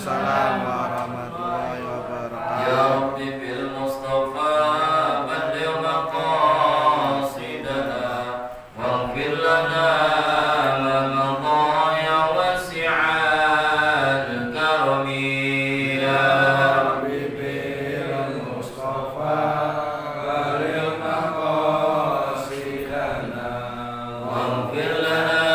Waalaikumsalam warahmatullahi wabarakatuh. Ya Rabbi bil Mustafa balligh maqasidana waghfir lana ma madha ya wasi'al karami. Ya Rabbi bil Mustafa balligh maqasidana waghfir lana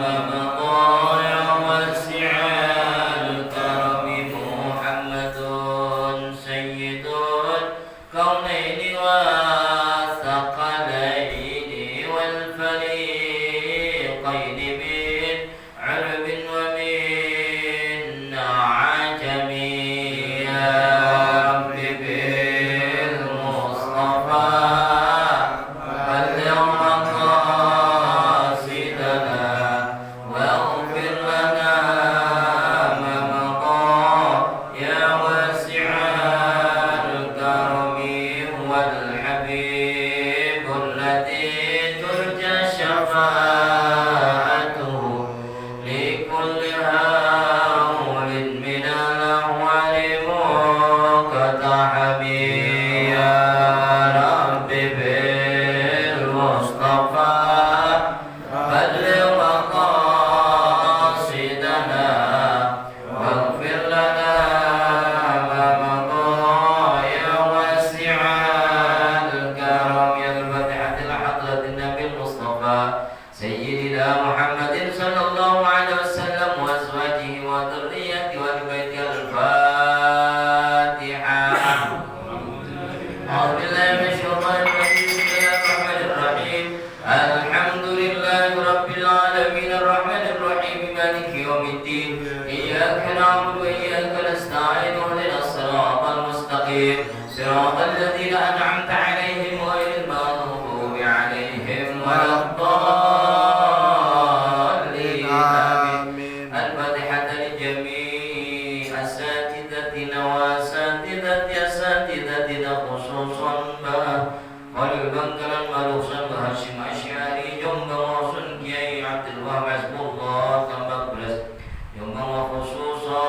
ma madha ya wasi'al karami. Muhammadun sayyidul kaunaini wa thaqalaini wal fariqaini min arabin wa min ajami. Ya Rabbi bil Mustafa balligh maqasidana waghfir lana ma madha ya wasi'al karami. Wal habibul ladzi turja syafa'atuhu li kulli hawlin minal ahwali muqtahabi. Ya Rabbi bil Mustafa balligh maqasidana waghfir lana ma madha ya wasi'al karam. Ya al-Fatihah hadratin Nabi Mustafa Sayyidina Muhammadin sallallahu alaihi wasallam wa azwajihi wa dhurriyyatihi wa ahli baitihi. Al-Fatihah. أعوذ بالله من الشيطان الرجيم. بسم الله الرحمن الرحيم. الحمد لله رب العالمين الرحمن الرحيم مالك يوم الدين. إياك نعبد وإياك نستعين اهدنا الصراط المستقيم صراط الذين أنعمت عليهم غير المغضوب عليهم ولا الضالين. آمين. الفاتحة لجميع أساتذتنا وأساتذتنا خصوصا قلبا كلام ملوصا هاشم أشعري جمع وصن كي عبد الوهاب حزب الله tambah belas jumlah khususa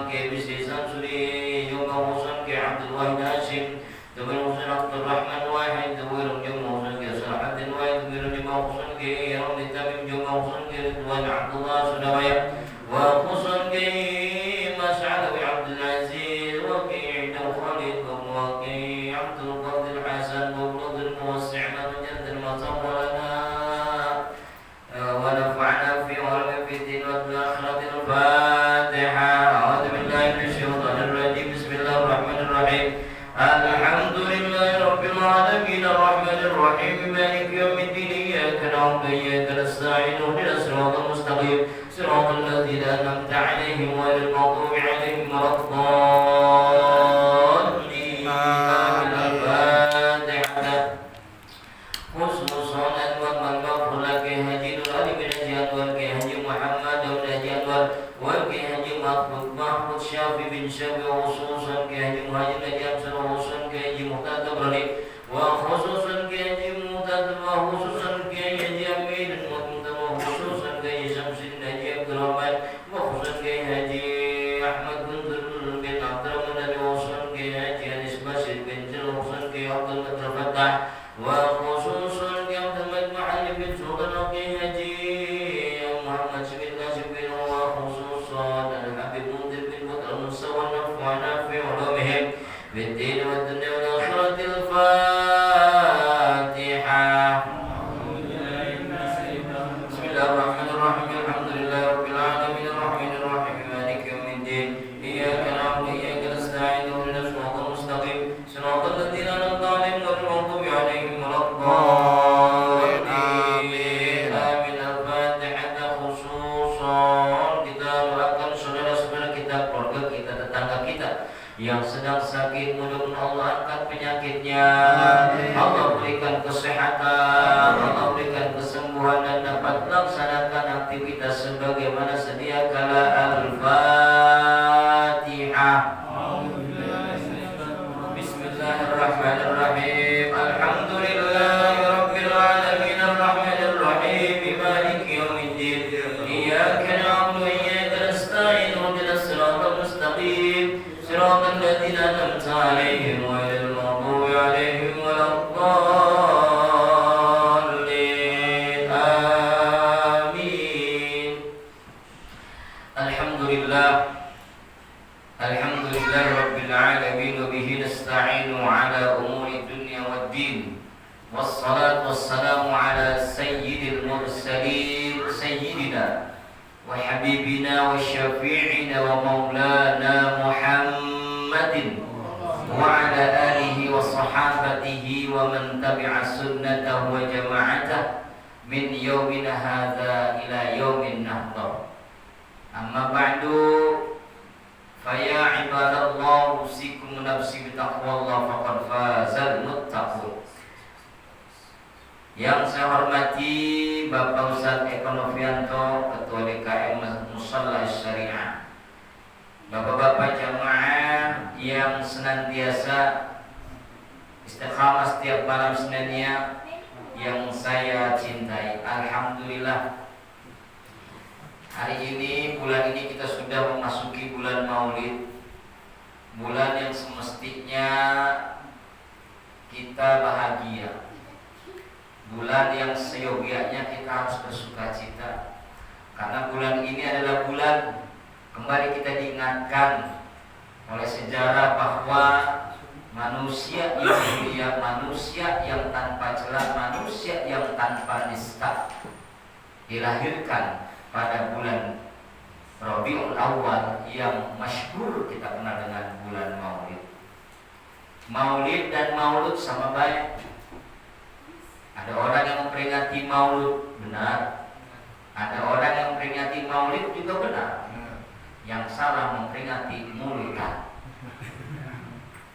ke bisnisan suri jumlah khususan ke Abdul Wahid Hashim jumlah khususan Abdul Rahman Wahid jumlah khususan ke Salahuddin Wahid jumlah khususan ke Ramli Tamim jumlah khususan ke Ridwan Abdullah Sudawaya wa khususan ke Mas Alawi Abdul Aziz wa ke Idul Khalid wa ke Abdul Qadir Hasan wa Abdul Muwassi' Majid al-Matawalana ونفعنا في علم في الدين والآخرة. الفاتحة. أعوذ بالله من الشيطان الرجيم. بسم الله الرحمن الرحيم. الحمد لله رب العالمين الرحمن الرحيم مالك يوم الدين. إياك نعبد وإياك نستعين اهدنا الصراط المستقيم صراط الذين أنعمت عليهم غير المغضوب عليهم ولا الضالين. آمين. الفاتحة. خصوصا أنواع المغفور لك هدي الغالي من أجيال والكي هدي محمد بن أجيال والكي هدي محمود شافي بن شافي وخصوصا كهدي مهاجر أجيال وخصوصا كهدي مهتد برني وخصوصا كهدي مهتد وخصوصا كهدي أمين وخصوصا كهدي شمس النجي عبد الرحمن وخصوصا كهدي أحمد بن بن عبد الرحمن وخصوصا كهدي أنس بشير بن جل وخصوصا كهدي عبد الفتاح وخصوصا كمحمد معلم بن سلطان وكهدي محمد بن ناصر بن وخصوصا الحبيب منذر بن بدر موسى والنفع نافع علومهم في الدين والدنيا والآخرة. الفاتحة. بسم الله الرحمن الرحيم. الحمد لله رب العالمين الرحمن الرحيم مالك يوم الدين. إياك نعبد وإياك نستعين اهدنا الصراط المستقيم صراط الذين أنعمت عليهم غير المغضوب عليهم ولا الضالين. آمين. الفاتحة. خصوصا kita doakan saudara-saudara kita, keluarga kita, tetangga kita yang sedang sakit, mudah-mudahan Allah angkat penyakitnya. Allah berikan kesehatan, Allah berikan kesembuhan dan dapat melaksanakan aktivitas sebagaimana sedia kala. Al-Fatihah. Bismillahirrahmanirrahim. Alhamdulillahi rabbil alamin arrahmanir rahim maliki yaumiddin. Iyyaka na'budu wa iyyaka nasta'in ihdinas عليهم غير المغضوب عليهم ولا الضالين آمين. Alhamdulillah Rabbil Alamin wa bihi nasta'inu ala umuri dunya waddin. Wassalatu wassalamu ala sayyidil mursalin sayyidina wa habibina wa syafi'ina wa maulana Muhammadin wa ala alihi wa sahabatihi wa man tabi'a sunnatahu wa jama'atahu min yawmina hadha ila yawmin nahda. Amma ba'du, faya ibadallah, usikum nafsi bitaqwallah faqad fazal muttaqun. Yang saya hormati Bapak Ustaz Eko Novianto, Ketua DKM Musalla Syariah, Bapak-bapak jamaah yang senantiasa istiqamah setiap malam Seninnya yang saya cintai. Alhamdulillah, hari ini, bulan ini kita sudah memasuki bulan Maulid, bulan yang semestinya kita bahagia, bulan yang seyogianya kita harus bersuka cita, karena bulan ini adalah bulan kembali kita diingatkan oleh sejarah bahwa manusia yang mulia, manusia yang tanpa celah, manusia yang tanpa nista dilahirkan pada bulan Rabiul Awal yang masyhur kita kenal dengan bulan Maulid. Maulid dan Maulud sama baik. Ada orang yang memperingati Maulud, benar. Ada orang yang memperingati Maulid juga benar. Yang salah memperingati Maulidan.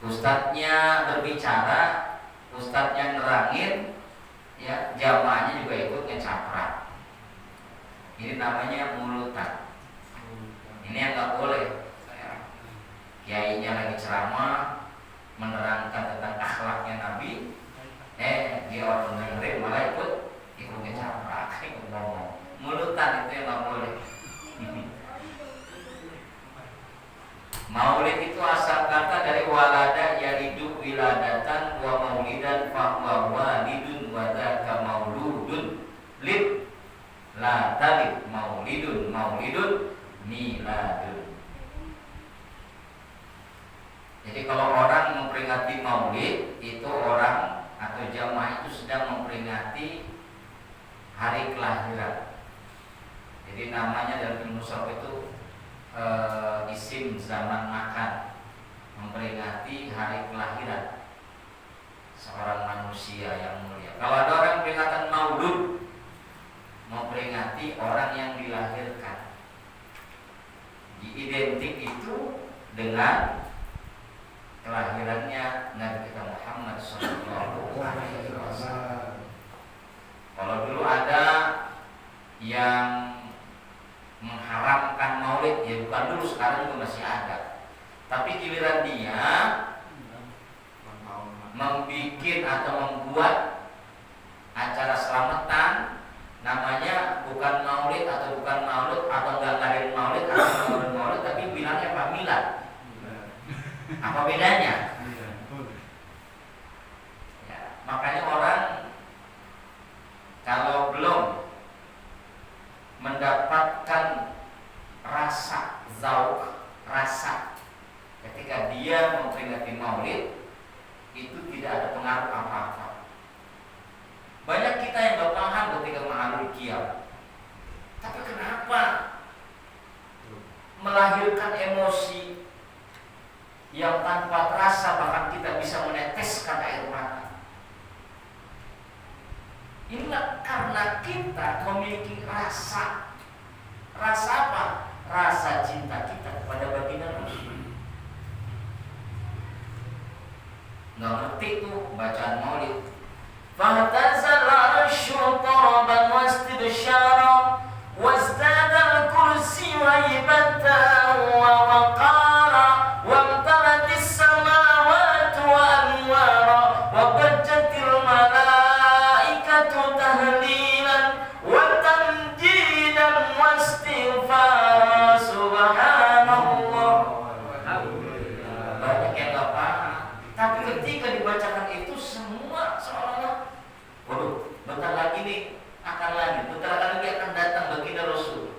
Ustadznya berbicara, ustadznya nerangin, ya jamaahnya juga ikut ngecaprak. Ini namanya mulutan. Ini yang nggak boleh. Kiainya lagi ceramah menerangkan tentang akhlaknya Nabi, dia orang dengerin malah ikut ngecaprak, ikut ngomong. Mulutan itu yang nggak boleh. Maulid itu asal kata dari walada yalidu wiladatan wa maulidan fahuwa walidun wa dzaka mauludun lid la talid maulidun miladun. Jadi kalau orang memperingati Maulid, itu orang atau jamaah itu sedang memperingati hari kelahiran. Jadi namanya dalam ilmu sharaf itu isim zaman makan, memperingati hari kelahiran seorang manusia yang mulia. Kalau ada orang peringatan Maulud, memperingati orang yang dilahirkan, diidentik itu dengan kelahirannya Nabi kita Muhammad SAW. Kalau dulu ada yang mengharamkan Maulid, ya bukan dulu, sekarang juga masih ada. Tapi giliran dia membuat acara selamatan, namanya bukan Maulid atau bukan Maulud atau enggak ngadain Maulid atau Maulud, tapi bilangnya pamilan. Apa bedanya? Ya, makanya orang kalau belum mendapatkan rasa zauk, rasa ketika dia memperingati Maulid, itu tidak ada pengaruh apa-apa. Banyak kita yang gak paham ketika mengalami qiyam. Tapi kenapa melahirkan emosi yang tanpa terasa bahkan kita bisa meneteskan air mata? Inilah karena kita memiliki rasa. Rasa apa? Rasa cinta kita kepada baginda Rasul. Nggak ngerti tuh bacaan Maulid. فاهتز العرش طربا واستبشارا وازداد الكرسي هيبة ووقارا وامتلت السماوات وأنوارا وضجت الملائكة تهليلا وتمجيدا واستغفارا سبحان الله. Banyak yang gak paham. ini akan lanjut, bentar lagi akan datang baginda Rasul.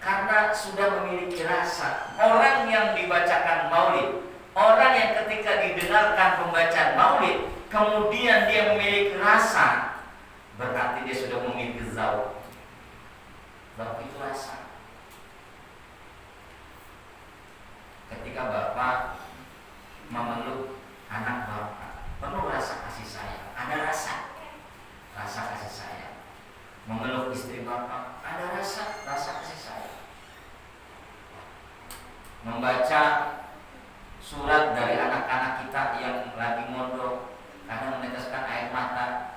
Karena sudah memiliki rasa. Orang yang dibacakan maulid, orang yang ketika didengarkan pembacaan maulid, kemudian dia memiliki rasa, berarti dia sudah memiliki zauq. Zauq itu rasa. Ketika bapak memeluk anak bapak, penuh rasa kasih sayang, ada rasa kasih sayang. Memeluk istri bapak, ada rasa kasih sayang. Membaca surat dari anak-anak kita yang lagi mondok, kadang meneteskan air mata.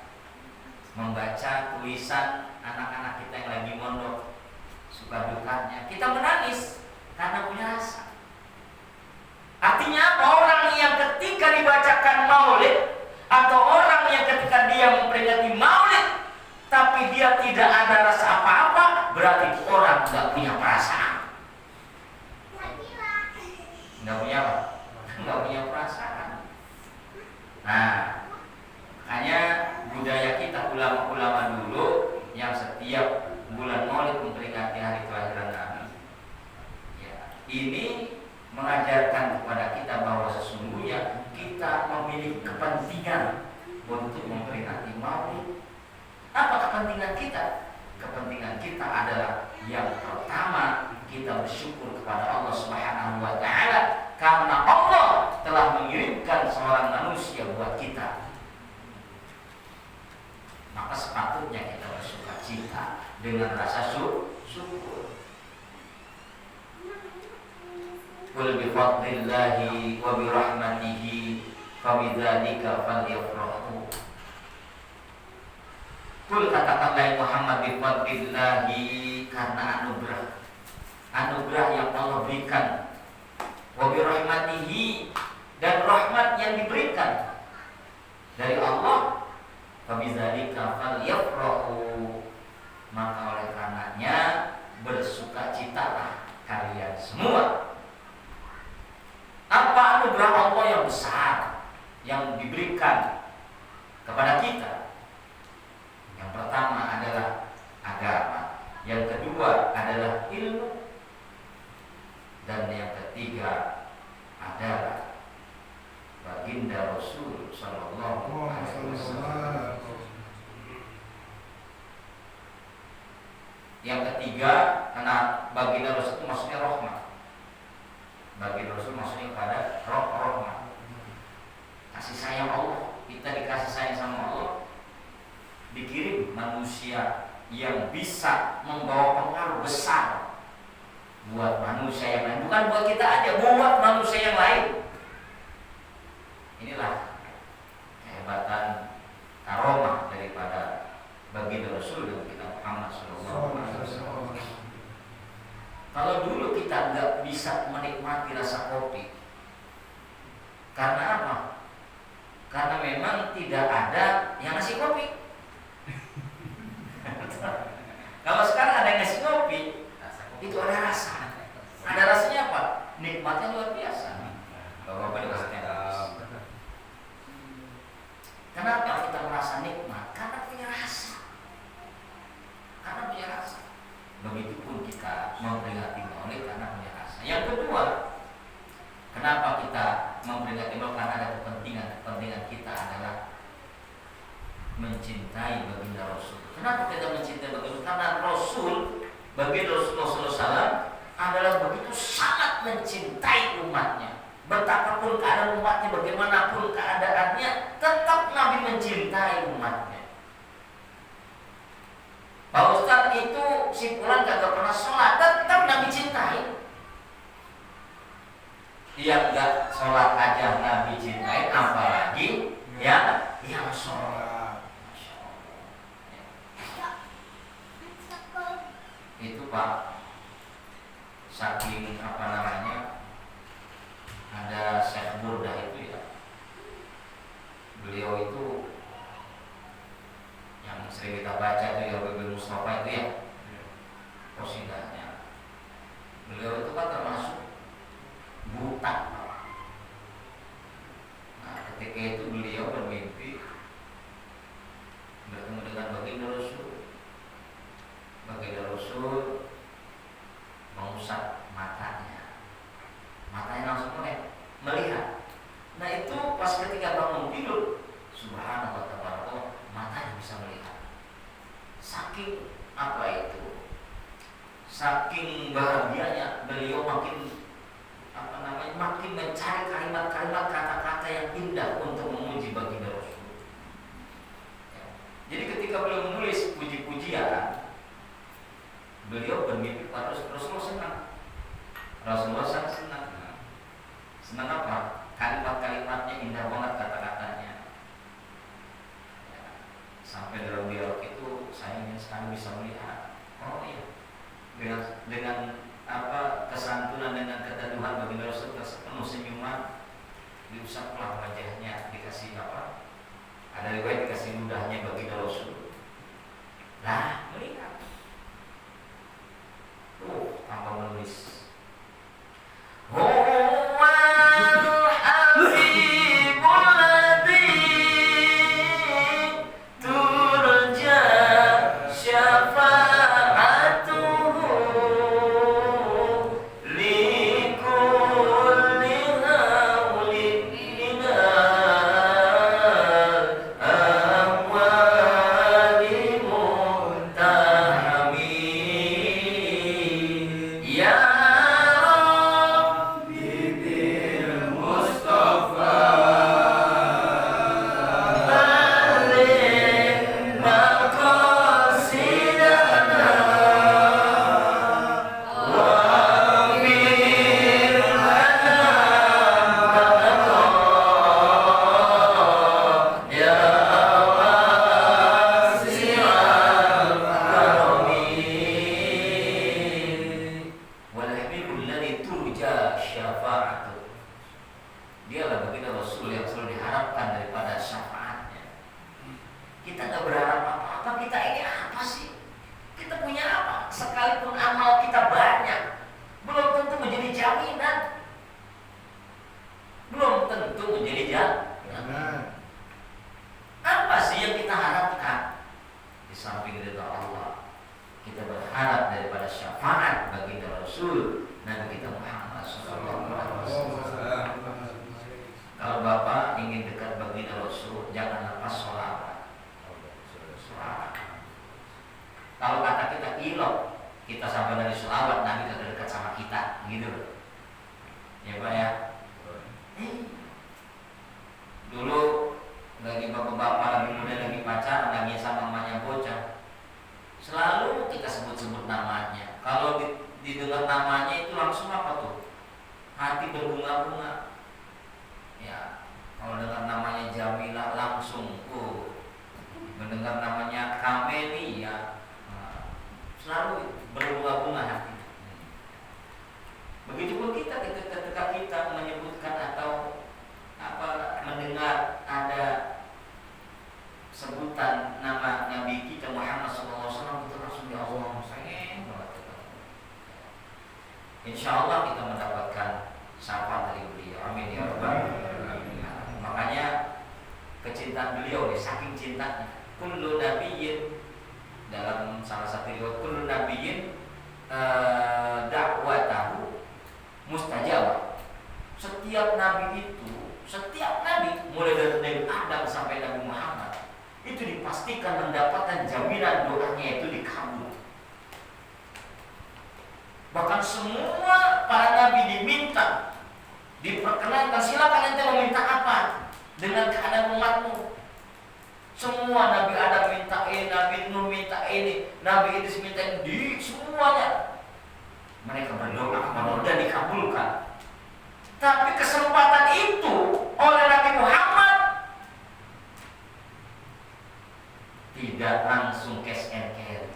Membaca tulisan anak-anak kita yang lagi mondok, suka dukanya, kita menangis karena punya rasa. Artinya apa? Orang yang ketika dibacakan maulid, atau orang yang ketika dia memperingati maulid tapi dia tidak ada rasa apa-apa, berarti itu orang tidak punya perasaan. Nggak punya apa? Nggak punya perasaan. Nah, makanya budaya kita ulama-ulama dulu yang setiap bulan Maulid memperingati hari kelahiran Nabi, ya, ini mengajarkan kepada kita bahwa sesungguhnya kita memiliki kepentingan untuk memperingati Maulid. Apa kepentingan kita? Kepentingan kita adalah yang pertama, kita bersyukur kepada Allah Subhanahu wa taala karena Allah telah mengirimkan seorang manusia buat kita. Maka sepatutnya kita bersukacita dengan rasa syukur. Qul bi fadlillahi wa bi rahmatihi fabidzalika falyafrahu. Qul, katakanlah Muhammad, bi fadlillahi, karena anugerah yang Allah berikan, wa bi rahmatihi, dan rahmat yang diberikan dari Allah, fabidzalika falyafrahu, maka oleh karenanya bersukacitalah kalian semua. Apa anugerah Allah yang besar yang diberikan kepada kita? Yang pertama adalah agama, yang kedua adalah ilmu, dan yang ketiga adalah baginda Rasul Sallallahu Alaihi Wasallam. Yang ketiga, karena baginda Rasul itu maksudnya rahmat. Baginda Rasul maksudnya kepada rahmat, kasih sayang Allah. Kita dikasih sayang sama Allah, dikirim manusia yang bisa membawa pengaruh besar buat manusia yang lain, bukan buat kita aja, buat manusia yang lain. Inilah kehebatan karomah daripada baginda Rasul dan kita Muhammad SAW. Kalau dulu kita nggak bisa menikmati rasa kopi, karena apa? Karena memang tidak ada yang ngasih kopi. Kalau sekarang ada yang ngasih kopi, itu ada rasa. Ada rasanya apa? Nikmatnya luar biasa. Bapak-bapak dikasihnya. Kenapa kita merasa nikmat? Karena punya rasa. Begitupun kita memperingati Maulid karena punya rasa. Yang kedua, kenapa kita memperingati Maulid? Karena ada kepentingan kita adalah mencintai baginda Rasul. Kenapa kita mencintai baginda Rasul? Karena baginda Rasulullah SAW adalah begitu sangat mencintai umatnya. Betapapun keadaan umatnya, bagaimanapun keadaannya, tetap Nabi mencintai umatnya. Pak Ustadz itu si pulang gak pernah sholat, tetap Nabi cintai. Yang gak sholat aja Nabi cintai, apalagi yang sholat. Itu Pak, saking ada Syekh Burdah itu ya, beliau itu yang sering kita baca itu ya, Wabil Mustafa itu ya, posidahnya. Beliau itu kan termasuk buta. Nah, ketika itu beliau bermimpi saking bahagianya beliau makin mencari kalimat-kalimat, kata-kata yang indah untuk memuji baginda Rasul. Ya. Jadi ketika beliau menulis puji-pujian, beliau bermimpi pada Rasulullah senang. Rasulullah sangat senang. Senang apa? Kalimat-kalimatnya indah banget, kata-katanya. Ya. Sampai dalam dialog itu saya ingin sekali bisa melihat, oh iya, dengan kesantunan, dengan keteduhan baginda Rasul, penuh senyuman, diusaplah wajahnya, dikasih ada riwayat dikasih ludahnya baginda Rasul. Nah, melihat tanpa menulis insya Allah kita mendapatkan syafaat dari beliau. Amin ya rabbal alamin. Makanya kecintaan beliau saking cintanya. Kullu nabiyyin, dalam salah satu riwayat, kullu nabiyyin dakwatahu mustajabah. Setiap nabi itu, setiap nabi mulai dari Nabi Adam sampai Nabi Muhammad itu dipastikan mendapatkan jaminan doanya itu dikabul. Bahkan semua para nabi diminta, diperkenankan, silakan ente mau minta apa dengan keadaan umatmu. Semua Nabi Adam minta ini, Nabi Nuh minta ini, Nabi Idris minta ini, semuanya mereka berdoa kepada Allah dan dikabulkan. Tapi kesempatan itu oleh Nabi Muhammad tidak langsung cash and carry.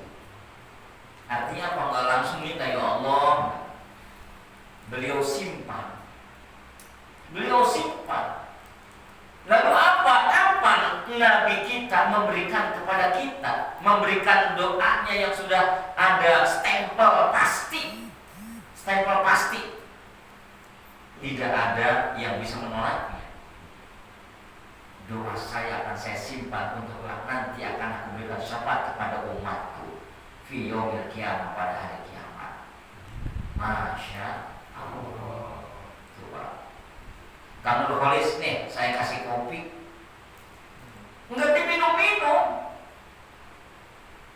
Artinya apa? Enggak langsung minta, ya Allah. Beliau simpan. Lalu apa? Kapan Nabi kita memberikan kepada kita, memberikan doanya yang sudah ada stempel pasti. Tidak ada yang bisa menolaknya. Doa saya akan saya simpan untuk nanti akan aku berikan syafaat kepada umatku fi yaumil qiyamah, pada hari kiamat. Masya Allah. Coba. Kamu nulis nih, saya kasih kopi, enggak diminum-minum.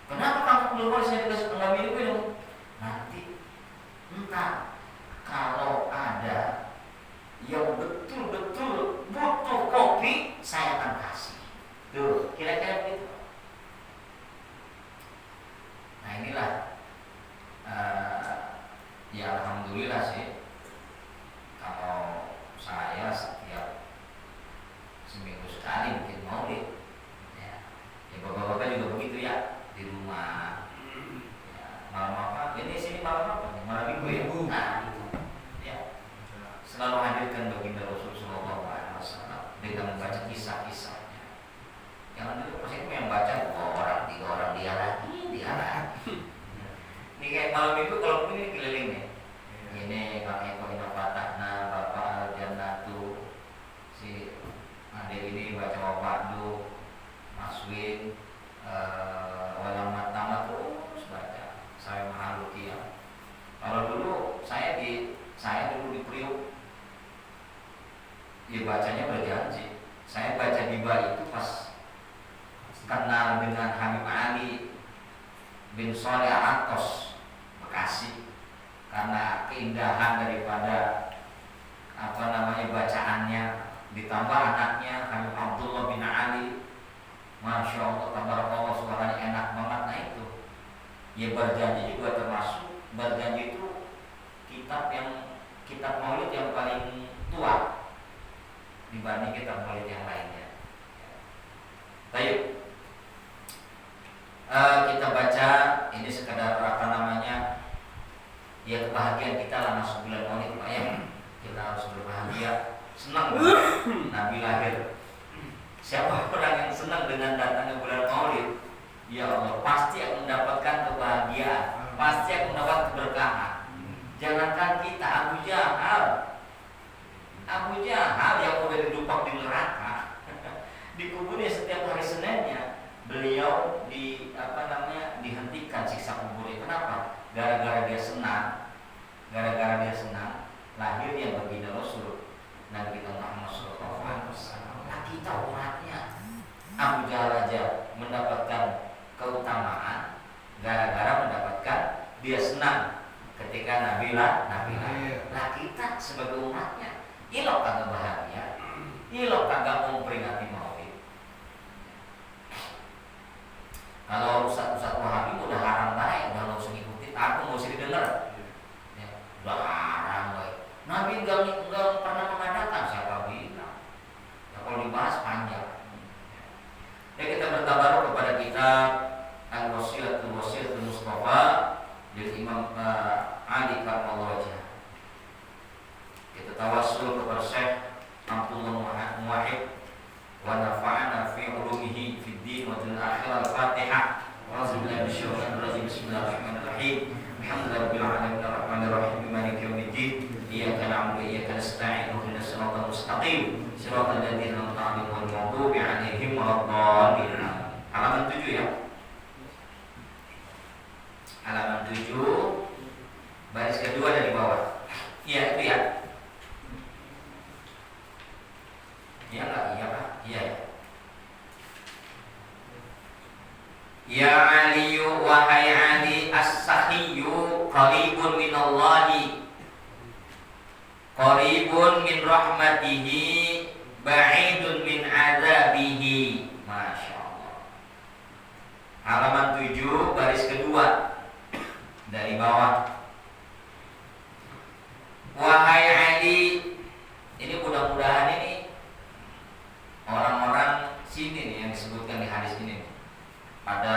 Kenapa kamu nulis saya dikasih enggak minum-minum? Nanti yasin, walamat tamat terus baca sampai mahaluki ya. Kalau dulu saya dulu di Priuk, ya bacanya berjanji. Saya baca Diba itu pas kenal dengan Habib Ali bin Soleh Atos Bekasi, karena keindahan daripada bacaannya, ditambah anaknya Habib Abdullah bin Ali, masya Allah, tabarakallah, suaranya enak banget. Nah itu ya, berjanji juga termasuk. Berjanji itu kitab maulid yang paling tua dibanding kitab maulid yang lainnya. Baik, kita baca ini sekadar ya kebahagiaan kita lah masuk bulan maulid, Pak ya. Kita harus berbahagia, senang Nabi lahir. Siapa orang yang senang dengan datangnya bulan maulid, ya Allah, pasti akan mendapatkan kebahagiaan, pasti akan mendapat keberkahan. Jangankan kita, Abu Jahal yang udah didupak di neraka, dikuburnya setiap hari Seninnya, beliau dihentikan siksa kuburnya. Kenapa? Gara-gara dia senang lahirnya baginda Rasul Nabi kita Muhammad sallallahu alaihi wasallam. Nah, kita umatnya, Abu Jahal aja mendapatkan keutamaan gara-gara mendapatkan dia senang ketika Nabi lahir. Nah, kita sebagai umatnya, ilok kagak bahagia, ilok kagak memperingati maulid. Kalau Ustaz Wahabi udah haram baik, udah nggak usah ngikutin, aku nggak usah didengar, ya, udah haram baik. Nabi nggak pernah mengadakan, siapa bilang? Ya, kalau dibahas panjang. Ya, kita bertabaruk kepada kitab Al-Wasilatul Mustafa dari Imam Ali Karmallah wajah. Kita tawassul kepada Syekh Abdullah Muwahhid wa nafa'ana fi ulumihi fid din wa dunyal akhirah. Al-Fatihah. Bismillahirrahmanirrahim. Alhamdulillahirabbil alamin arrahmanir rahim maliki yaumiddin. Iyyaka na'budu wa iyyaka nasta'in ihdinas siratal mustaqim siratal ladzina an'amta 'alaihim ghairil maghdubi 'alaihim waladdallin. Halaman 7 ya. Halaman 7 baris kedua dari bawah. Iya itu ya. Iya enggak? Iya Pak? Iya ya. Ya Aliyu wahai Ali as-sakhiyyu qaribun minallahi qaribun min rahmatihi ba'idun min azabihi. Masya Allah. Halaman 7 baris kedua dari bawah. Wahai Ali, ini mudah-mudahan ini orang-orang sini nih yang disebutkan di hadis ini pada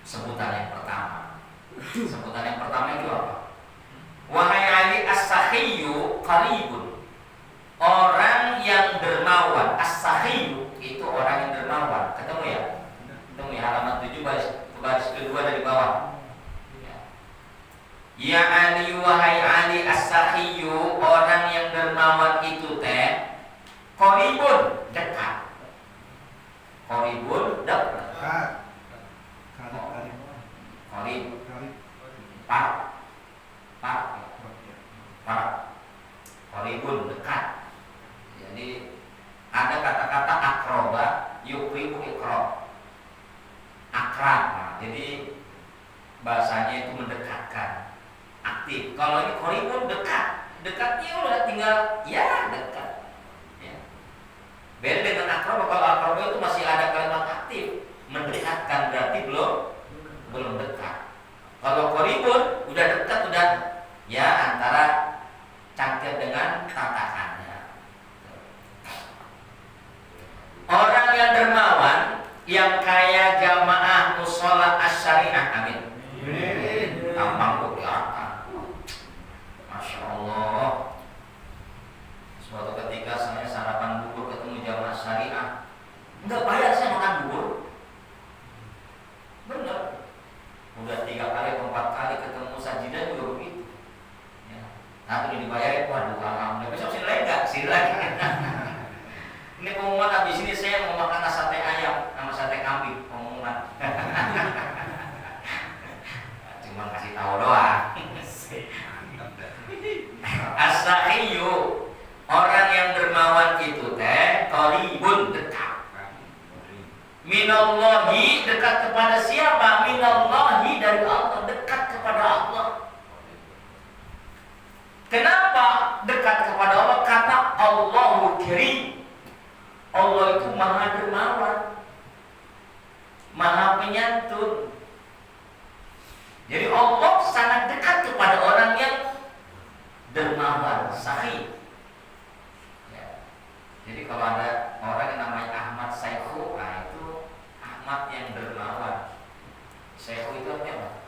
sebutan yang pertama. Sebutan yang pertama itu apa? Wahai Ali as-sakhiyyu qaribun, orang yang dermawan. As-sakhiyyu itu orang yang dermawan. Ketemu ya? Ketemu ya, halaman 7 baris kedua dari bawah. Ya Ali, wahai Ali as-sakhiyyu, orang yang dermawan itu teh qaribun, dekat. Qaribun, dekat. Qarib. Qaribun, dekat. Jadi ada kata-kata akroba, yukribu ikrob, akrab. Nah, jadi bahasanya itu mendekatkan, aktif. Kalau ini qaribun, dekat. Dekatnya udah tinggal ya dekat. Ya. Beda dengan akroba. Kalau akroba itu masih ada kalimat aktif, mendekatkan, berarti belum dekat. Kalau qaribun udah dekat, udah ya antara cangkir dengan tatakannya. Orang yang dermawan, yang kaya jamaah musola asyariah, amin. Gampang kok kelihatan. Masya Allah. Suatu ketika saya sarapan bubur ketemu jamaah syariah, nggak bayar saya makan bubur. Bener. Udah 3 kali, 4 kali ketemu sajidah juga begitu. Ya. Nah, udah dibayarin, waduh alhamdulillah. Besok sini lagi nggak? Sini lagi. Ini pengumuman habis ini saya mau makan sate ayam sama sate minallahi, dekat kepada siapa? Minallahi, dari Allah, dekat kepada Allah. Kenapa dekat kepada Allah? Karena Allahul Karim. Allah itu maha dermawan, maha penyantun. Jadi Allah sangat dekat kepada orang yang dermawan, sakhi. Ya. Jadi kalau ada orang yang namanya Ahmad Saikhu, nah itu Ahmad yang dermawan. Saikhu itu apa?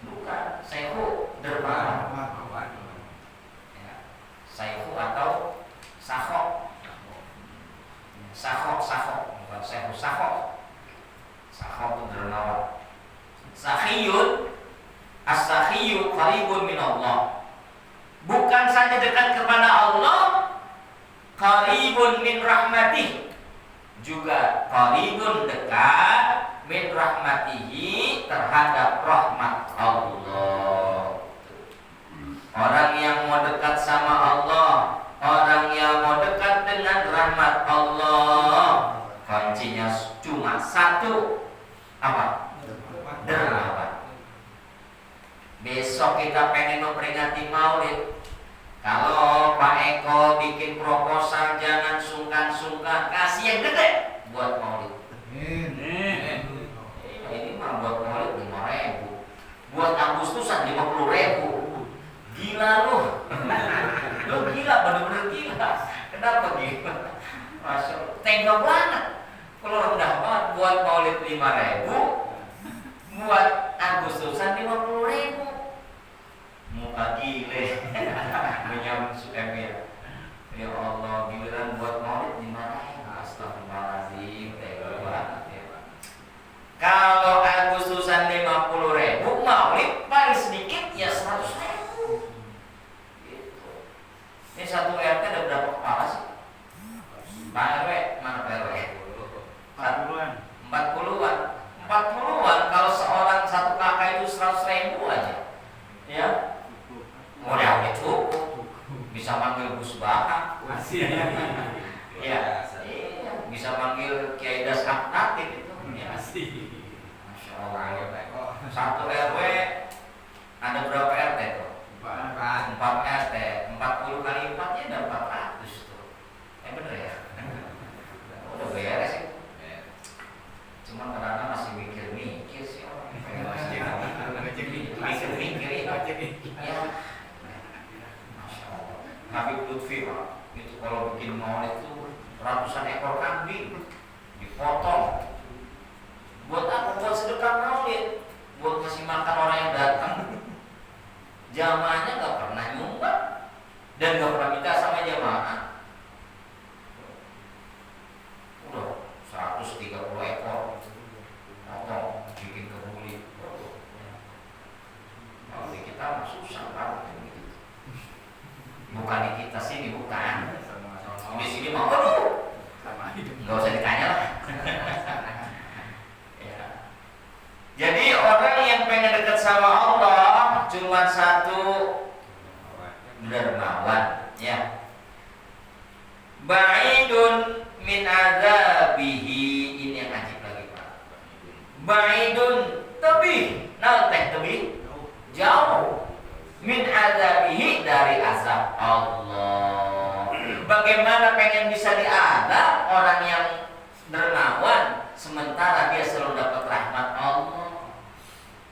Bukan, Saikhu dermawan. Ya. Saikhu atau Sakhok. Sakhok, bukan Saikhu, Sakhok. Sakhok itu dermawan. Sakhiyun, as-sakhiyu qaribun min Allah. Bukan saja dekat kepada Allah, qaribun min rahmatih, juga qaribun dekat min rahmatihi, terhadap rahmat Allah. Orang yang mau dekat sama Allah, orang yang mau dekat dengan rahmat Allah, kuncinya cuma satu, apa? Dermawan. Besok kita pengen memperingati Maulid. Kalau Pak Eko bikin proposal, jangan sungkan-sungkan, kasih yang gede buat Maulid. Ini mah buat Maulid 5.000, buat Agustusan 50.000. Gila lu. Lu gila, bener-bener gila. Kenapa gila? Masya Allah, tega banget. Kalau rendah banget buat Maulid 5.000, buat Agustusan 50.000. Muka gile. Menyambut Emir. Ya Allah, giliran buat Maulid 5.000. Astagfirullahaladzim, tega banget ya. Kalau Agustusan 50.000, Maulid paling sedikit ya 100.000. Gitu. Ini satu RT ada berapa kepala sih? Pak RW, mana Pak RW? 40-an. 40-an. Kalau seorang satu kakak itu 100.000 aja, ya, udah cukup. Bisa manggil Gus Baha, ya, bisa manggil Kiai Das Aktif itu, ya. Masya Allah. Satu RW ada berapa RT tuh? 4 RT, 40 kali 4 nya ada 400 tuh. Bener ya? Udah beres sih. Cuman kadang-kadang masih mikir-mikir sih orang. Mikir-mikir ya. Masya Allah. Habib Lutfi Pak, itu kalau bikin maulid itu ratusan ekor kambing dipotong. Buat apa? Buat sedekah maulid, buat kasih makan orang yang datang. Jamaahnya nggak pernah nyumbang dan nggak pernah minta sama jamaah. Udah 130 ekor potong, bikin kebuli. Kalau di kita mah susah banget gitu. Bukan di kita sini, bukan. Di sini mah aduh, nggak usah ditanya lah. Ya. Jadi orang yang pengen dekat sama Allah cuma satu, dermawan, ya. Ba'idun min adzabihi, ini yang ajib lagi Pak. Ba'idun, tebih, tebih, jauh. Min adzabihi, dari azab Allah. Bagaimana pengen bisa diadab orang yang dermawan sementara dia selalu dapat rahmat Allah?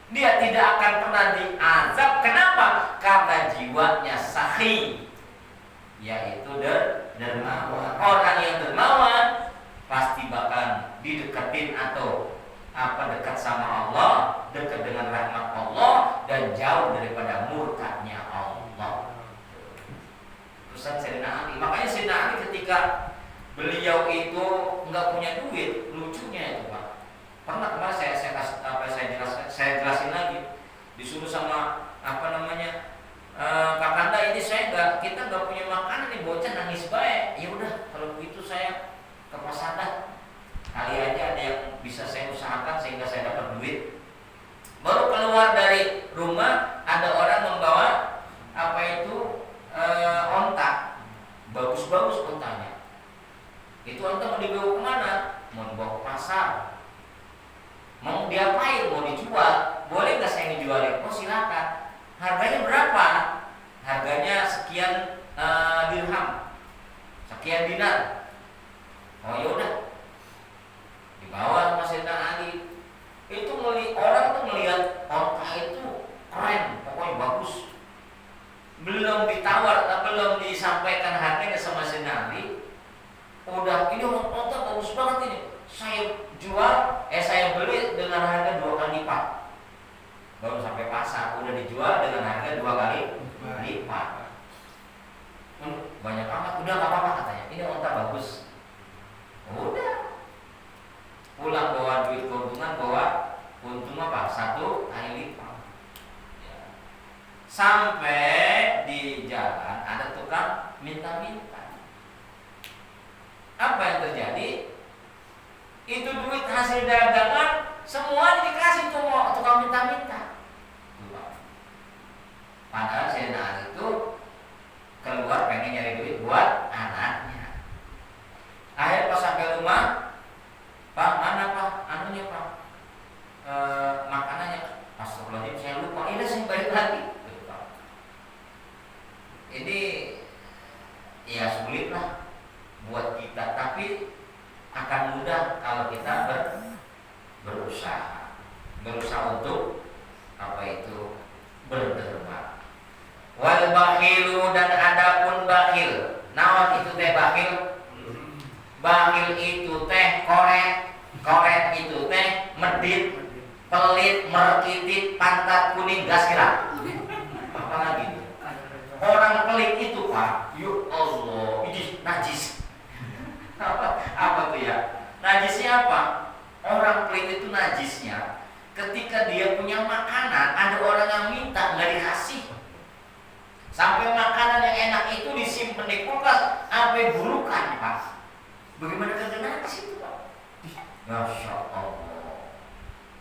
Dia tidak akan pernah diazab. Kenapa? Karena jiwanya sakhi, yaitu dermawan. Orang yang dermawan pasti bakal dideketin atau dekat sama Allah, dekat dengan rahmat Allah, dan jauh daripada murkanya Allah. Pesan Sayyidina Ali. Makanya Sayyidina Ali ketika beliau itu nggak punya duit, lucunya itu Pak. Pernah kemarin saya jelasin lagi. Disuruh sama Kakanda, ini kita nggak punya makanan nih, bocah nangis baik. Ya udah, kalau begitu saya ke pasar dah. Kali aja ada yang bisa saya usahakan sehingga saya dapat duit. Baru keluar dari rumah, ada orang membawa onta, bagus-bagus ontanya. Itu onta mau dibawa kemana? Mau dibawa ke pasar. mau diapain, mau dijual, boleh nggak saya ngejualin? Oh silakan. Harganya berapa? Harganya sekian dirham, sekian dinar. Oh yaudah, dibawa sama Sayyidina Ali. Itu orang tuh melihat onta itu keren, pokoknya bagus. Belum ditawar, belum disampaikan harganya sama Sayyidina Ali, udah ini onta bagus banget ini. Saya beli dengan harga 2 kali lipat. Baru sampai pasar udah dijual dengan harga 2 kali lipat. Banyak amat, udah nggak apa-apa katanya. Ini onta bagus. Udah. Pulang bawa duit keuntungan, bawa untung apa? 1 kali lipat. Ya. Sampai di jalan ada tukang minta-minta. Apa yang terjadi? Itu duit hasil dagangan semua dikasih cuma tukang minta-minta. Padahal Sayyidina Ali itu keluar pengen nyari duit buat anaknya. Akhirnya pas sampai rumah, Pak, mana Pak? Anunya Pak, makanannya. Astagfirullahaladzim, saya lupa. Ini saya balik lagi. Ini ya sulit lah buat kita, tapi akan mudah kalau kita berusaha untuk apa itu berderma. Wal bakhilu, dan adapun bakhil. Naon itu teh bakhil? Bakhil itu teh korek itu teh medit, pelit, merkitit, pantat kuning, gas kira. Apalagi itu? Orang pelit itu Pak, ya Allah, ini najis. Apa tuh ya? Najisnya apa? Orang pelit itu najisnya ketika dia punya makanan, ada orang yang minta nggak dikasih. Sampai makanan yang enak itu disimpan di kulkas sampai burukan Pak. Bagaimana kagak najis itu Pak? Masya Allah.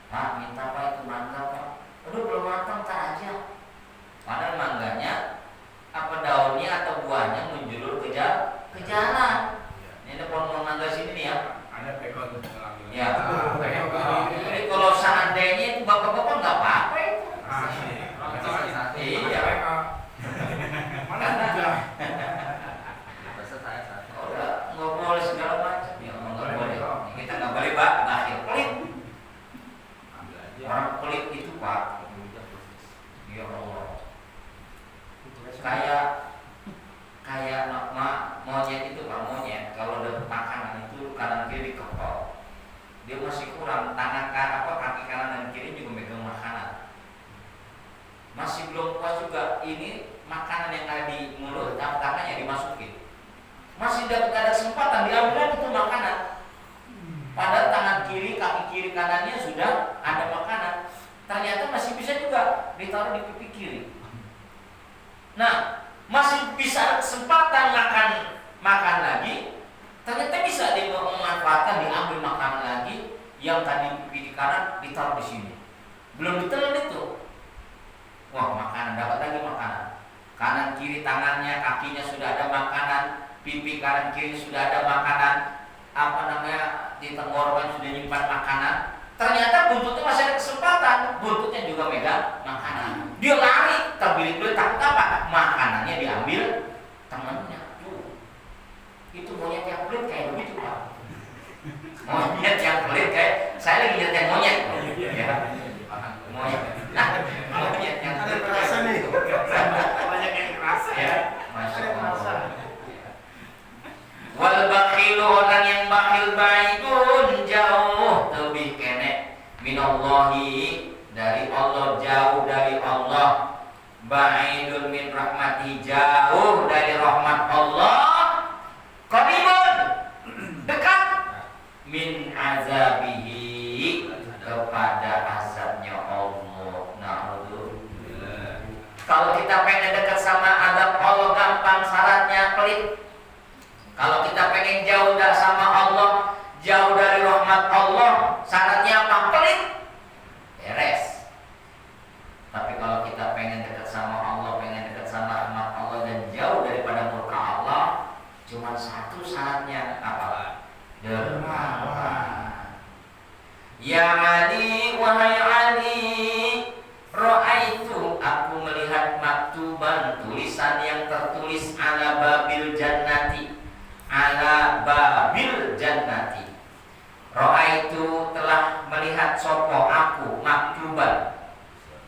Pak, minta Pak itu mangga Pak. Aduh belum matang, ntar aja. Padahal mangganya apa daunnya atau buahnya menjulur ke jalan. Ini pohon mangga sini nih ya. Ada pekon dalam Ya. Jadi kalau seandainya itu bapak-bapak nggak apa-apa itu. Iya. Mana juga? Udah nggak boleh segala macam. Ya nggak boleh. Kita nggak boleh bakhil, pelit. Orang pelit itu Pak. Ya Allah. Kayak monyet itu Pak, monyet kalau udah makanan itu kanan kiri dikepal, dia masih kurang tangan kaki kanan dan kiri juga megang makanan, masih belum puas juga. Ini makanan yang ada di mulut, tangannya dimasukin, masih ada kesempatan diambil itu makanan, padahal tangan kiri, kaki kiri kanannya sudah ada makanan, ternyata masih bisa juga ditaruh di pipi kiri. Nah, masih bisa ada kesempatan makan lagi, ternyata bisa dia memanfaatkan, diambil makanan lagi yang tadi pipi di kanan ditaruh di sini, belum ditelan itu. Wah, makanan, dapat lagi makanan. Kanan kiri tangannya, kakinya sudah ada makanan, pipi kanan kiri sudah ada makanan, di tenggorokan sudah nyimpan makanan. Ternyata buntutnya masih ada kesempatan, buntutnya juga megang makanan. Dia lari, terbilit-bilit, takut apa? Makanannya diambil temannya. Itu monyet yang pelit kayak begitu Pak. Monyet yang pelit kayak saya lagi lihat monyet. Ya. Monyet. Monyet yang pelit Kerasa nih. banyak yang kerasa ya. Masya Allah. Wal bakhilu, orang yang bakhil baidun, jauh lebih kene minallahi, dari Allah, jauh dari Allah. Ba'idun min rahmati, jauh dari rahmat Allah. Qaribun, dekat min azabihi, kepada azabnya Allah. Na'udzubillah. Kalau kita pengen dekat sama azab Allah gampang, syaratnya pelit. Kalau kita pengen jauh dari sama Allah, jauh dari rahmat Allah, syaratnya apa? Pelit. Beres. Tapi kalau kita pengen dekat sama Allah, pengen dekat sama rahmat Allah dan jauh daripada murka Allah, cuma satu syaratnya apa? Dermawan. Ya Ali wahai Ali, ra'aitu aku melihat maktuban tulisan yang tertulis ala babil jannati, ala babil jannati. Ra'aitu telah melihat sopo aku maktuban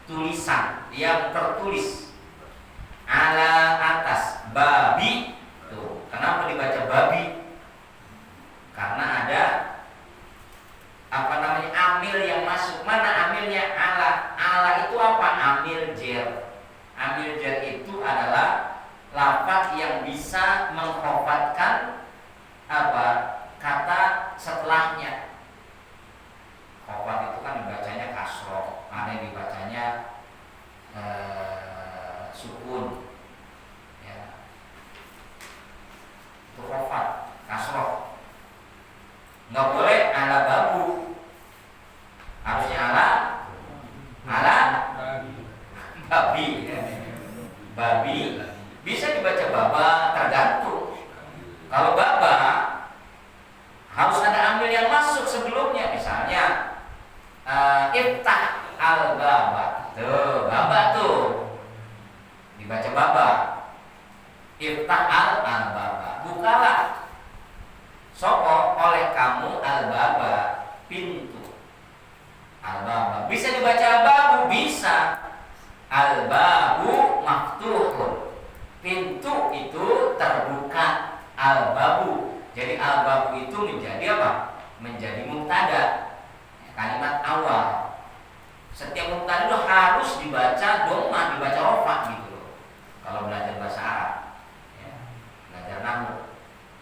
tulisan yang tertulis ala atas babi. Tuh, kenapa dibaca babi? Karena ada amil yang masuk. Mana amilnya? Ala. Ala itu apa? Amil jer. Amil jer itu adalah lafaz yang bisa mengkhofatkan kata setelahnya. Khofat itu kan dibacanya kasroh, ada dibacanya sukun, ya. Itu khofat, kasroh. Nggak boleh ala babu, harusnya ala babi. Babi bisa dibaca baba, tergantung. Kalau baba harus ada amil yang masuk sebelumnya, misalnya iftah al baba. Tuh, baba tuh dibaca baba. Iftah al baba, bukalah sopo oleh kamu al baba, pintu. Al baba bisa dibaca al babu, bisa. Al babu maftuhun, pintu itu terbuka. Al babu, jadi al babu itu menjadi apa? Menjadi mubtada, kalimat awal. Setiap mubtada itu harus dibaca dhamma, dibaca rofa gitu loh. Kalau belajar bahasa Arab, ya, belajar nahwu.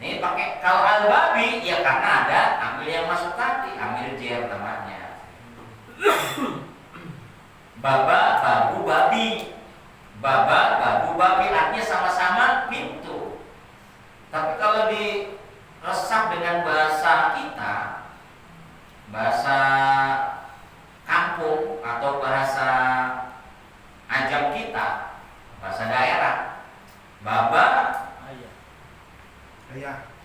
Ini pakai kalau al babi ya karena ada amil yang masuk tadi, amil jer namanya. Baba babu babi, baba babu babi artinya sama-sama pintu. Tapi kalau diresap dengan bahasa kita, bahasa kampung atau bahasa ajam kita, bahasa daerah, baba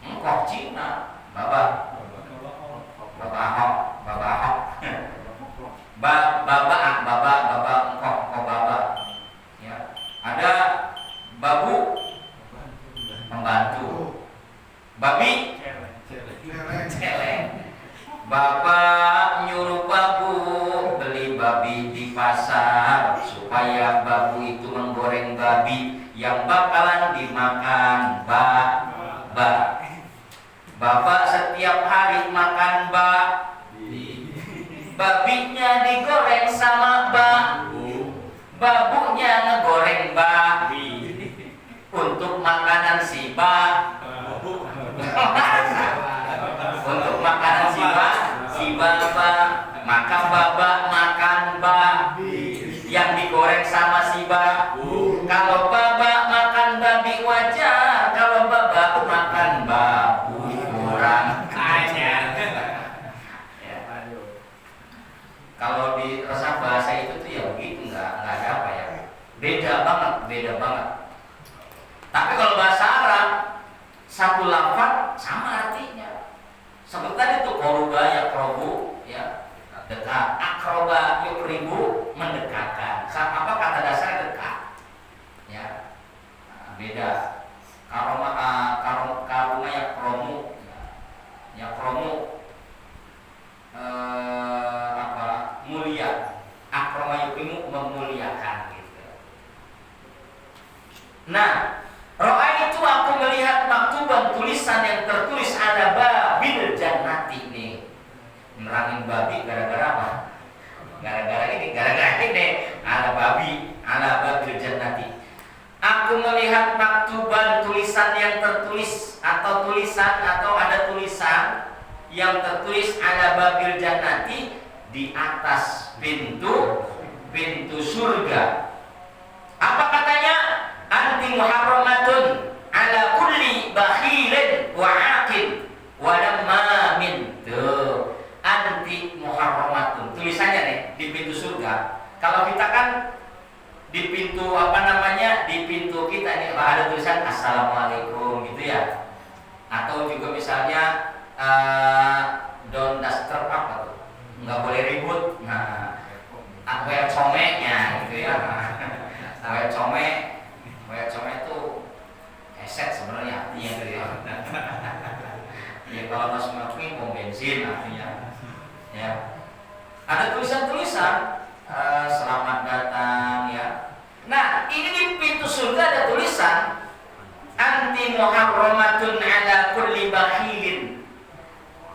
engkau Cina, baba ahok, baba engkau baba, ya. Ada babu pembantu, babi celeng. Bapak nyuruh babu beli babi di pasar supaya babu itu menggoreng babi yang bakalan dimakan Bapak setiap hari makan babinya digoreng sama babunya ngegoreng babi untuk makanan si untuk makanan si baba, maka baba makan yang digoreng sama si babu. Kalau baba makan babi wajar, kalau baba makan babu kurang ajar. Ya. Kalau di resah bahasa itu tuh ya begitu, nggak ada apa ya, beda banget. Tapi kalau bahasa Arab satu lafaz sama artinya. Seperti tadi itu koruba yakrobu, ya, dekat. Akroba yukribu, mendekatkan. Apa kata dasar dekat, ya. Beda. Karoma yakromu, yakromu mulia. Akroma yukrimu, memuliakan gitu. Nah, roa itu aku melihat maktuban tulisan yang tertulis ada babil jannati nih. Nerangin babi gara-gara apa? Gara-gara ini ala babil jannati. Aku melihat maktuban tulisan yang tertulis atau ada tulisan yang tertulis ala babil jannati di atas pintu surga. Apa katanya? Anti muharramatun ala kulli bakhilin wa aqil wa lammamin. Tuh, anti muharramatun. Tulisannya nih di pintu surga. Kalau kita kan di pintu di pintu kita ini ada tulisan assalamualaikum gitu ya. Atau juga misalnya don't disturb apa tuh? Enggak boleh ribut. Nah, tulisan-tulisan selamat datang ya. Nah, ini di pintu surga ada tulisan anti muharramatun ala kulli bakhilin.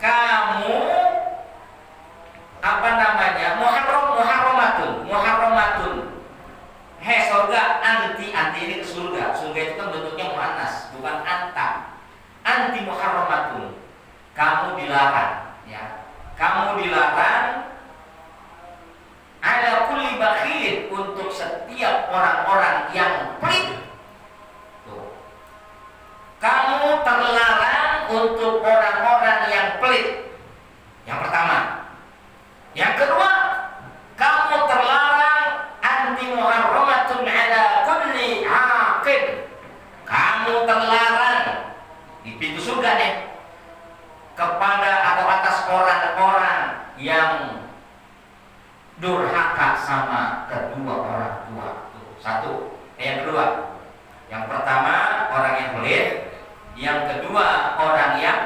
Kamu apa namanya? Muharramatun. Hei surga, anti ini ke surga. Surga itu kan bentuknya muannas, bukan anta. Anti muharramatun. Kamu dilarang, ya. Kamu dilarang ala kulli bakhilin, untuk setiap orang-orang yang pelit. Tuh. Kamu terlarang untuk orang-orang yang pelit. Yang pertama. Yang kedua, kamu terlarang anti muharramatun ala kulli aqid. Kamu terlarang di pintu surga nih kepada atau atas orang-orang yang durhaka sama kedua orang tua. Satu. Yang kedua. Yang pertama orang yang pelit. Yang kedua orang yang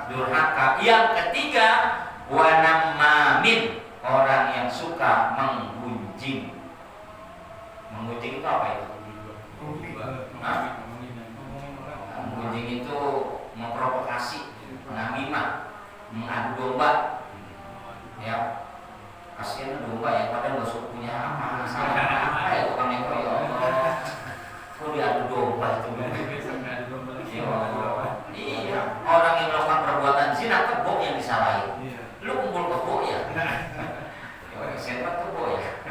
durhaka. Yang ketiga wanamamin, orang yang suka menggunjing. Menggunjing itu apa itu? Menggunjing itu memprovokasi, namimah, mengadu domba. Ya. Kasihan domba yang padahal nggak suka punya apa ya tukang neko ya Allah. Kok diadu domba itu? Ya Allah. Iya, orang yang melakukan perbuatan zina kebo yang disalahin. Lu kumpul kebo ya? Siapa kebo ya?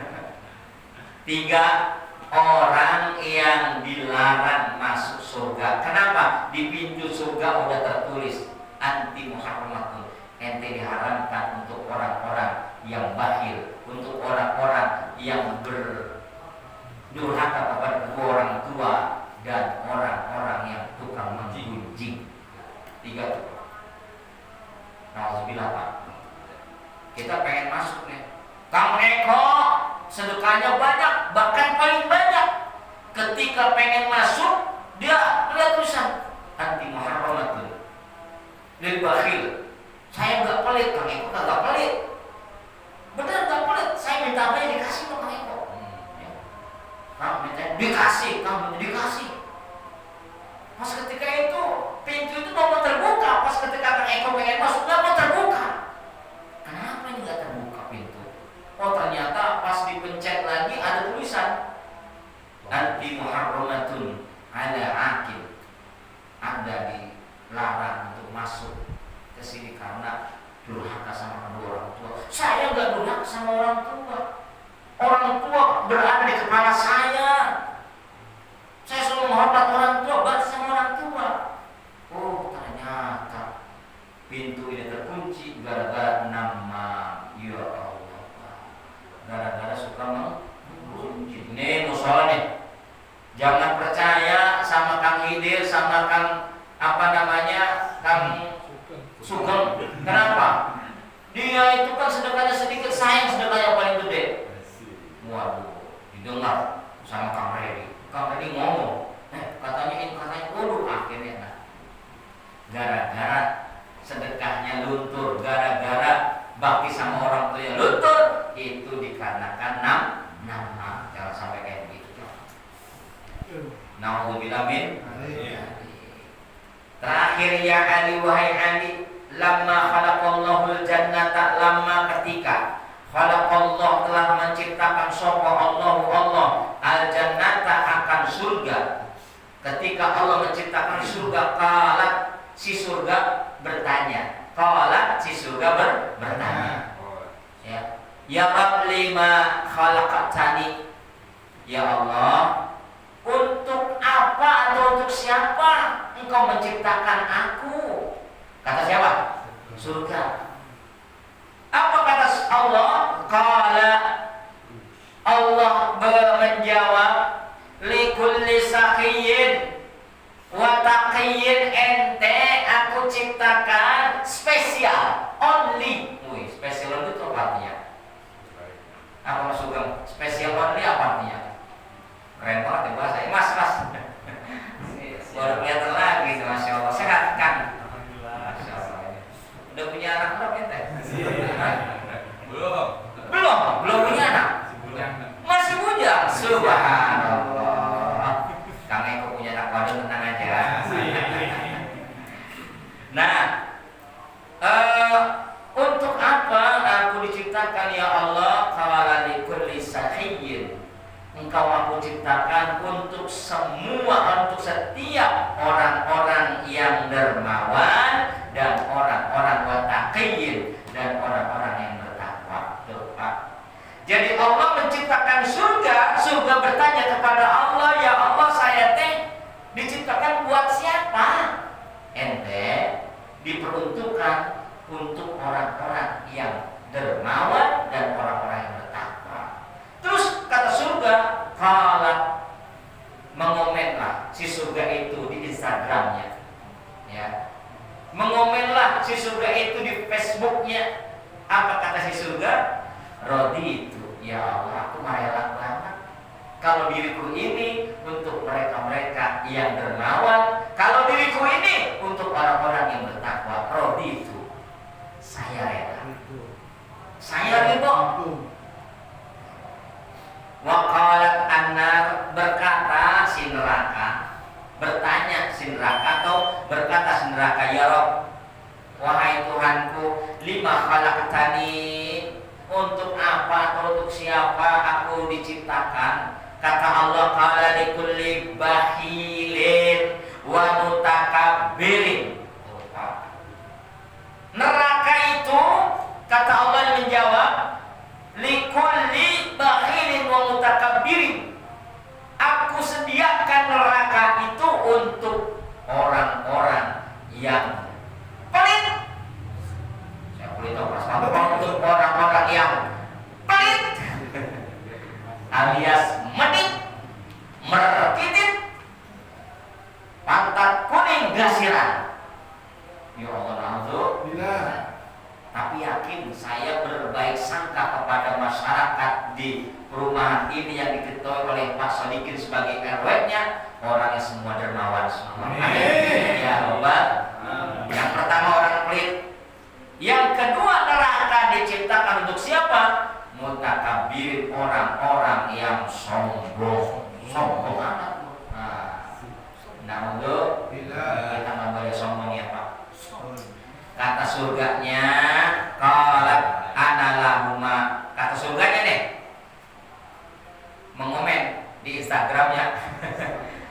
3 orang yang dilarang masuk surga. Kenapa? Di pintu surga udah tertulis anti muharramatun. Ente diharamkan untuk orang-orang yang bakhil, untuk orang-orang yang berdurhaka kepada kedua orang tua, dan orang-orang yang tukang menggunjing. 3 tuh. Nauzubillah Pak. Kita pengen masuk nih. Kang Eko sedekahnya banyak, bahkan paling banyak. Ketika pengen masuk, dia lihat tulisan anti muharramatun lil bakhil. Saya nggak pelit, Kang Eko nggak pelit. Benar nggak pelit. Saya minta apa yang dikasih sama Kang Eko. Kang minta dikasih, Kang dikasih. Pas ketika itu pintu itu mau terbuka. Pas ketika Kang Eko pengen masuk, nggak mau terbuka. Kenapa ini nggak terbuka pintu? Oh ternyata pas dipencet lagi ada tulisan anti muharramatun ala akil. Anda dilarang untuk masuk ke sini karena durhaka sama kedua orang tua. Saya nggak durhaka sama orang tua. Orang tua berada di kepala saya. Saya selalu menghormat orang tua, berarti sama orang tua. Oh ternyata pintu ini terkunci gara-gara nama. Ya Allah, gara-gara suka menggunjing. Nih musola nih, jangan percaya sama Kang Hidir, sama Kang apa namanya, Kang Sugeng. Kenapa? Dia itu kan sedekahnya sedikit, saya yang sedekahnya paling gede. Waduh, didengar sama Kang Redi. Kang Redi ngomong, katanya ini, katanya, waduh, akhirnya nah. Gara-gara sedekahnya luntur, gara-gara bakti sama orang tua yang luntur, itu dikarenakan nama. Jangan sampai kayak begitu. Nauzubillah min. Terakhir ya Ali, wahai Ali, lamma khalaqallahul jannata, lamma ketika khalaqallah telah menciptakan sapa Allah al jannata akan surga. Ketika Allah menciptakan surga, qalat si surga bertanya. Qalat si surga bertanya. Ya Rabb lima khalaqtani. Ya Allah, untuk apa atau untuk siapa Engkau menciptakan aku? Kata siapa? Surga. Apa kata Allah? Qala, Allah menjawab, likulli sakhiyin wa taqiyyin, ente aku ciptakan spesial, only. Wih, spesial itu apa artinya? Apa maksudnya? Spesial only apa artinya? Keren banget ya bahasa. Mas. Baru kelihatan lagi, Masya Allah. Sehat kan? Alhamdulillah. Masya Allah. Udah punya anak berapa ente? Belum. untuk setiap orang-orang yang dermawan dan orang-orang wattaqiyyin dan orang-orang yang bertakwa. Jadi Allah menciptakan surga bertanya kepada Allah, ya Allah, saya diciptakan buat siapa? Ente diperuntukkan untuk orang-orang yang dermawan dan orang-orang yang bertakwa. Terus kata surga, qalat, mengomenlah si surga itu di Instagramnya, ya. Mengomenlah si surga itu di Facebooknya. Apa kata si surga? Raditu, ya Allah, aku rela banget kalau diriku ini untuk mereka-mereka yang dermawan, kalau diriku ini untuk orang-orang yang bertakwa. Raditu, saya rela, saya ridho. Wa qalat an-nar, berkata si neraka, bertanya si neraka atau berkata si neraka, ya Rabb, wahai Tuhanku, lima khalaqtani, untuk apa atau untuk siapa aku diciptakan? Kata Allah, qala likulli bakhilin wa mutakabbirin. Neraka itu, kata Allah menjawab, likulli bakhilin wa mutakabbirin. Aku sediakan neraka itu untuk orang-orang yang pelit. Saya boleh tahu untuk orang-orang yang pelit alias menit, merkitit, pantat kuning gasiran. Ya Allah, alhamdulillah. Tapi yakin saya berbaik sangka kepada masyarakat di perumahan ini yang diketuai oleh Pak Sodikin sebagai RW-nya, orangnya semua dermawan semua. Amin. Ya Allah. Yang pertama orang pelit. Yang kedua, neraka diciptakan untuk siapa? Mutakabbirin, orang-orang yang sombong. Sombong amat. Nah, untuk kita nggak boleh sombong ya Pak. Kata surganya, qalat ana lahuma. Kata surganya deh, mengomen di Instagramnya.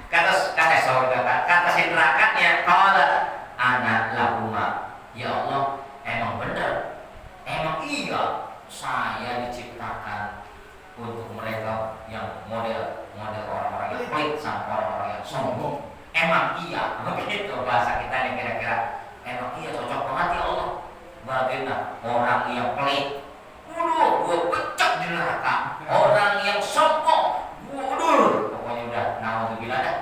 kata surga, kata si nerakanya, qalat ana lahuma. Ya Allah, emang benar, emang iya, saya diciptakan untuk mereka yang model orang-orang yang pelit sama orang-orang yang sombong. Emang iya, begitu bahasa kita nih kira-kira. Emang iya, cocok banget ya Allah. Bagaimana orang yang pelit, gua pecah di neraka. Orang yang sombong, pokoknya udah naudzubillah dah.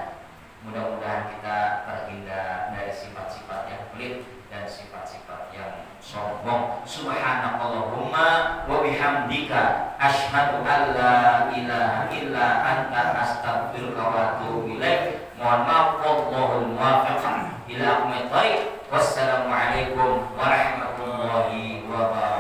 Mudah-mudahan kita terhindar dari sifat-sifat yang pelit dan sifat-sifat yang sombong. Subhanakallahumma wa bihamdika asyhadu an la ilaha illa anta astaghfiruka wa atubu ilaik. Mohon maaf, wallahul muwaffiq ila aqwamit thariq. Wassalamualaikum warahmatullahi wabarakatuh.